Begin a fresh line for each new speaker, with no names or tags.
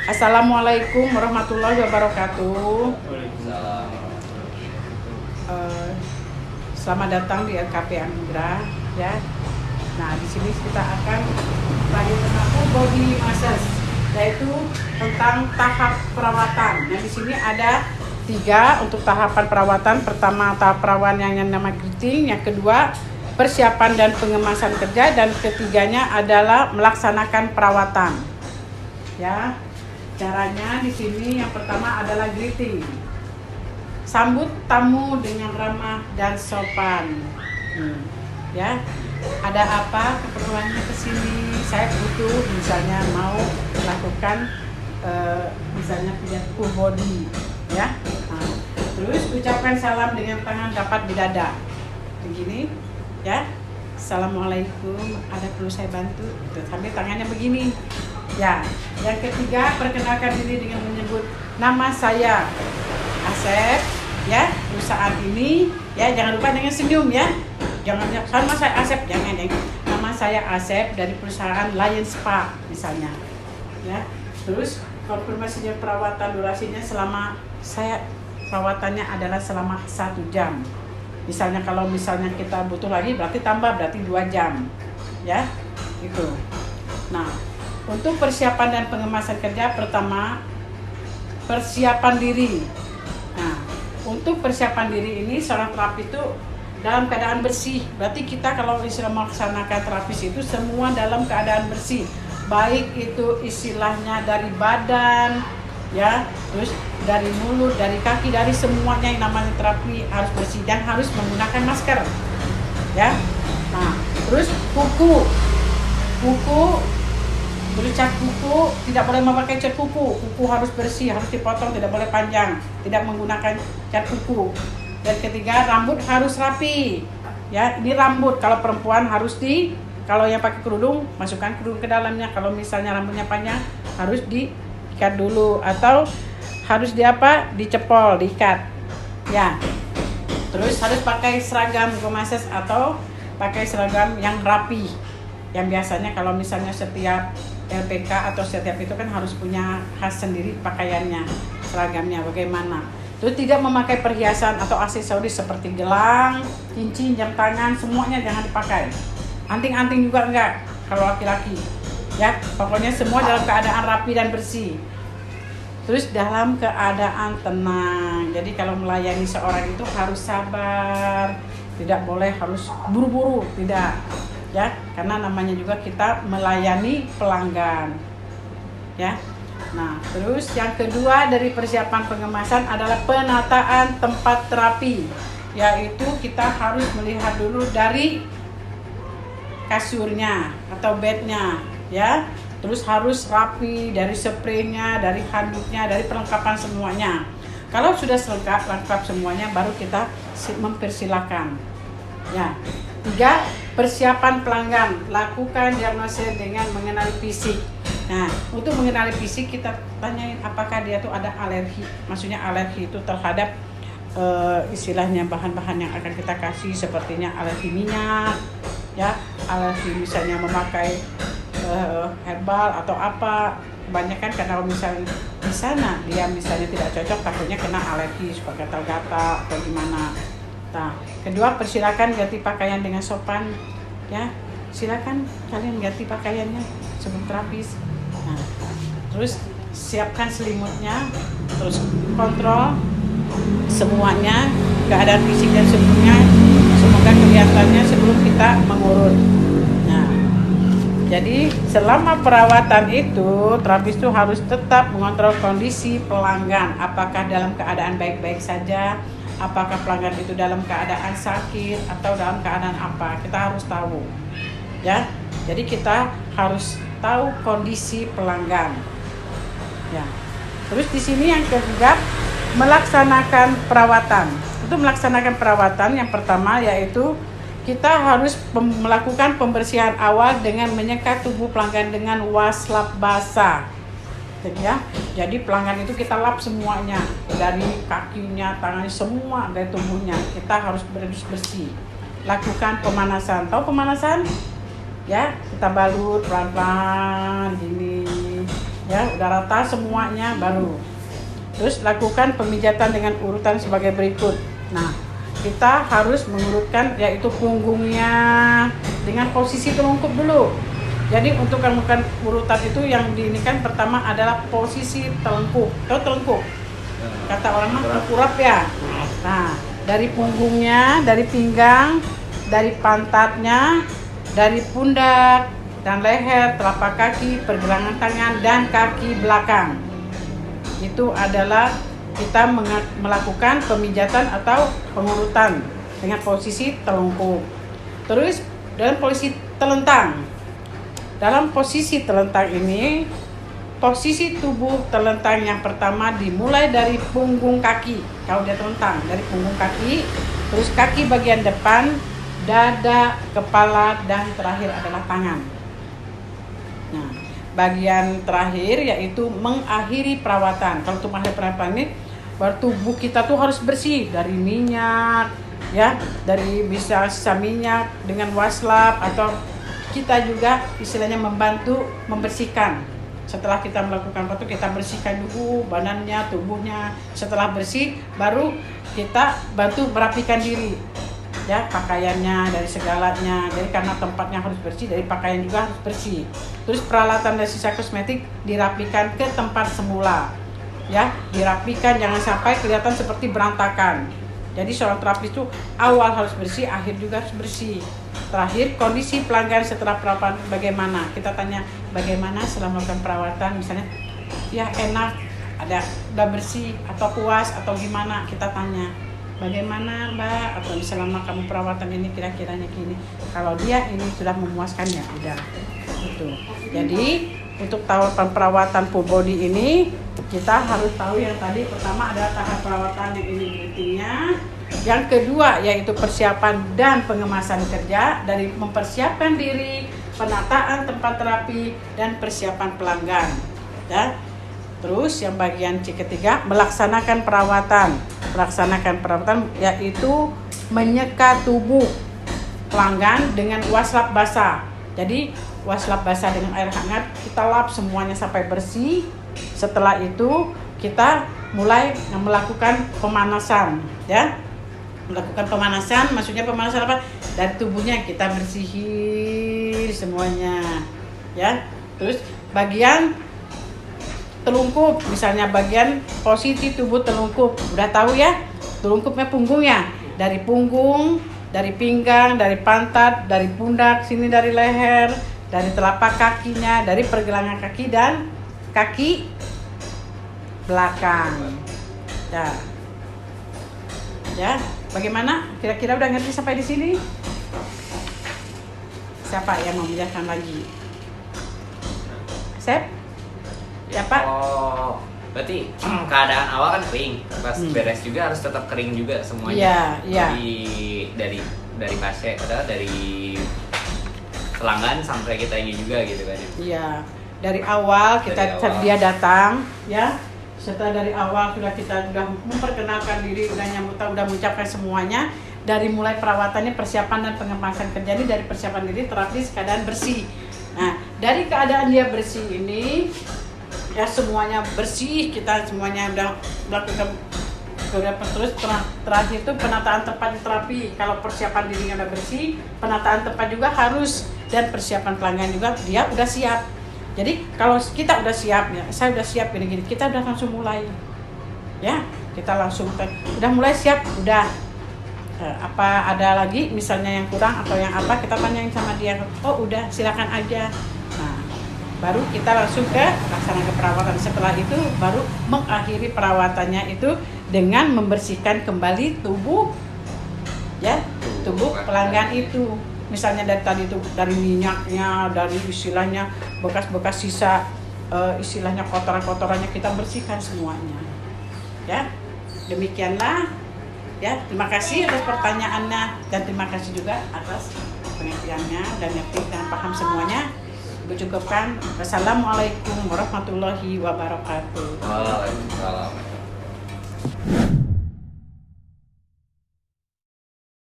Assalamualaikum warahmatullahi wabarakatuh.
Waalaikumsalam.
Selamat datang di LKP Anugrah ya. Nah, di sini kita akan bagi tentang full body massage, yaitu tentang tahap perawatan. Nah, di sini ada 3 untuk tahapan perawatan. Pertama, tahap perawatan yang nama greeting, yang kedua persiapan dan pengemasan kerja, dan ketiganya adalah melaksanakan perawatan. Ya. Caranya di sini yang pertama adalah greeting. Sambut tamu dengan ramah dan sopan. Ya. Ada apa keperluannya ke sini? Saya butuh misalnya mau melakukan misalnya pijat full body, ya. Nah, terus ucapkan salam dengan tangan dapat di dada. Begini, ya. Assalamualaikum, ada perlu saya bantu? Tuh, sambil tangannya begini. Ya, yang ketiga perkenalkan diri dengan menyebut nama saya Asep, ya, perusahaan ini, ya, jangan lupa dengan senyum, ya. Jangan sama saya Asep, jangan ya. Nama saya Asep dari perusahaan Lion Spa misalnya. Ya. Terus konfirmasinya perawatan durasinya perawatannya adalah selama 1 jam. Misalnya kalau misalnya kita butuh lagi berarti tambah, berarti 2 jam. Ya. Itu. Nah, untuk persiapan dan pengemasan kerja, pertama persiapan diri. Nah, untuk persiapan diri ini seorang terapis itu dalam keadaan bersih. Berarti kita kalau istilah melaksanakan terapis itu semua dalam keadaan bersih. Baik itu istilahnya dari badan, ya, terus dari mulut, dari kaki, dari semuanya yang namanya terapi harus bersih dan harus menggunakan masker. Ya. Nah, terus kuku cat kuku tidak boleh memakai cat kuku harus bersih, harus dipotong, tidak boleh panjang, tidak menggunakan cat kuku. Dan ketiga, rambut harus rapi, ya. Ini rambut kalau perempuan harus kalau yang pakai kerudung masukkan kerudung ke dalamnya. Kalau misalnya rambutnya panjang harus diikat dulu atau harus dicepol, diikat, ya. Terus harus pakai seragam pemassage atau pakai seragam yang rapi, yang biasanya kalau misalnya setiap LPK atau setiap itu kan harus punya khas sendiri pakaiannya, seragamnya bagaimana. Terus tidak memakai perhiasan atau aksesoris seperti gelang, cincin, jam tangan, semuanya jangan dipakai. Anting-anting juga enggak kalau laki-laki. Ya, pokoknya semua dalam keadaan rapi dan bersih. Terus dalam keadaan tenang. Jadi kalau melayani seorang itu harus sabar, tidak boleh harus buru-buru, tidak. Ya, karena namanya juga kita melayani pelanggan, ya. Nah, terus yang kedua dari persiapan pengemasan adalah penataan tempat terapi, yaitu kita harus melihat dulu dari kasurnya atau bednya, ya. Terus harus rapi dari spraynya, dari handuknya, dari perlengkapan semuanya. Kalau sudah lengkap semuanya, baru kita mempersilahkan, ya. 3. Persiapan pelanggan, lakukan diagnosis dengan mengenali fisik. Nah, untuk mengenali fisik kita tanyain apakah dia tuh ada alergi. Maksudnya alergi itu terhadap istilahnya bahan-bahan yang akan kita kasih, sepertinya alergi minyak, ya, alergi misalnya memakai herbal atau apa. Kebanyakan karena kalau misalnya di sana dia misalnya tidak cocok, takutnya kena alergi, suka gatal-gatal atau gimana. Nah, kedua, persilakan ganti pakaian dengan sopan, ya. Silakan kalian ganti pakaiannya sebelum terapis. Nah, terus siapkan selimutnya, terus kontrol semuanya, keadaan fisik dan sebelumnya, semoga kelihatannya sebelum kita mengurut. Nah, jadi selama perawatan itu, terapis itu harus tetap mengontrol kondisi pelanggan, apakah dalam keadaan baik-baik saja, apakah pelanggan itu dalam keadaan sakit atau dalam keadaan apa, kita harus tahu, ya. Jadi kita harus tahu kondisi pelanggan, ya. Terus di sini yang ketiga, melaksanakan perawatan. Untuk melaksanakan perawatan yang pertama yaitu kita harus melakukan pembersihan awal dengan menyekat tubuh pelanggan dengan waslap basah. Ya, jadi pelanggan itu kita lap semuanya, dari kakinya, tangannya, semua dari tubuhnya kita harus bersih. Lakukan pemanasan. Tahu pemanasan? Ya, kita balut pelan-pelan gini. Ya, udah rata semuanya baru. Terus lakukan pemijatan dengan urutan sebagai berikut. Nah, kita harus mengurutkan yaitu punggungnya dengan posisi telungkup dulu. Jadi untuk melakukan urutan itu yang diinikan pertama adalah posisi telungkup. Tahu telungkup? Kata orang mah tengkurap ya. Nah, dari punggungnya, dari pinggang, dari pantatnya, dari pundak dan leher, telapak kaki, pergelangan tangan dan kaki belakang. Itu adalah kita melakukan pemijatan atau pengurutan dengan posisi telungkup. Terus dalam posisi telentang. Dalam posisi telentang ini, posisi tubuh telentang yang pertama dimulai dari punggung kaki. Kalau dia telentang dari punggung kaki, terus kaki bagian depan, dada, kepala, dan terakhir adalah tangan. Nah, bagian terakhir yaitu mengakhiri perawatan. Kalau untuk mengakhiri perawatan ini, tubuh kita tuh harus bersih dari minyak, ya, dari bisa sisa minyak dengan waslap atau kita juga istilahnya membantu membersihkan. Setelah kita melakukan itu kita bersihkan dulu badannya, tubuhnya. Setelah bersih, baru kita bantu merapikan diri. Ya, pakaiannya dari segalanya. Jadi karena tempatnya harus bersih, dari pakaian juga harus bersih. Terus peralatan dan sisa kosmetik dirapikan ke tempat semula. Ya, dirapikan jangan sampai kelihatan seperti berantakan. Jadi seorang terapis itu awal harus bersih, akhir juga harus bersih. Terakhir, kondisi pelanggan setelah perawatan bagaimana? Kita tanya bagaimana setelah melakukan perawatan, misalnya ya enak, ada udah bersih atau puas atau gimana? Kita tanya bagaimana Mbak, atau selama kamu perawatan ini kira-kiranya gini. Kalau dia ini sudah memuaskan ya udah gitu. Jadi untuk tahapan perawatan full body ini kita harus tahu yang tadi pertama adalah tahap perawatan yang ini intinya. Yang kedua yaitu persiapan dan pengemasan kerja, dari mempersiapkan diri, penataan tempat terapi, dan persiapan pelanggan. Ya. Terus yang bagian C ketiga melaksanakan perawatan. Melaksanakan perawatan yaitu menyeka tubuh pelanggan dengan waslap basah. Jadi waslap basah dengan air hangat kita lap semuanya sampai bersih. Setelah itu kita mulai melakukan pemanasan, ya. Melakukan pemanasan, maksudnya pemanasan apa? Dari tubuhnya kita bersihin semuanya, ya. Terus bagian telungkup, misalnya bagian posisi tubuh telungkup, udah tahu ya? Telungkupnya punggungnya, dari punggung, dari pinggang, dari pantat, dari pundak, sini dari leher, dari telapak kakinya, dari pergelangan kaki dan kaki belakang. Ya, bagaimana? Kira-kira udah ngerti sampai di sini? Siapa yang mau menjelaskan lagi? Sep? Ya Pak?
Oh, berarti keadaan awal kan kering, pas beres juga harus tetap kering juga semuanya.
Iya, iya.
Dari pasien, dari pelanggan sampai kita ini juga gitu kan ya.
Iya, dari awal dia datang, ya. Setelah dari awal kita sudah memperkenalkan diri, udah mengucapkan semuanya. Dari mulai perawatannya, persiapan dan pengemasan kerja ini, dari persiapan diri terapis keadaan bersih. Nah, dari keadaan dia bersih ini, ya semuanya bersih, kita semuanya udah melakukan terus terakhir itu penataan tempat terapi. Kalau persiapan dirinya udah bersih, penataan tempat juga harus, dan persiapan pelanggan juga dia udah siap. Jadi kalau kita udah siap ya, saya udah siap gini-gini, kita udah langsung mulai. Ya, kita langsung udah mulai siap, udah. Apa ada lagi misalnya yang kurang atau yang apa, kita tanyain sama dia. Oh, udah, silakan aja. Nah, baru kita langsung ke laksanakan perawatan. Setelah itu baru mengakhiri perawatannya itu dengan membersihkan kembali tubuh, ya, tubuh pelanggan itu. Misalnya dari tadi itu dari minyaknya, dari istilahnya bekas-bekas sisa istilahnya kotoran-kotorannya kita bersihkan semuanya. Ya, demikianlah. Ya, terima kasih atas pertanyaannya dan terima kasih juga atas pengertiannya dan ngerti dan paham semuanya. Cukupkan. Wassalamualaikum warahmatullahi wabarakatuh.
Waalaikumsalam.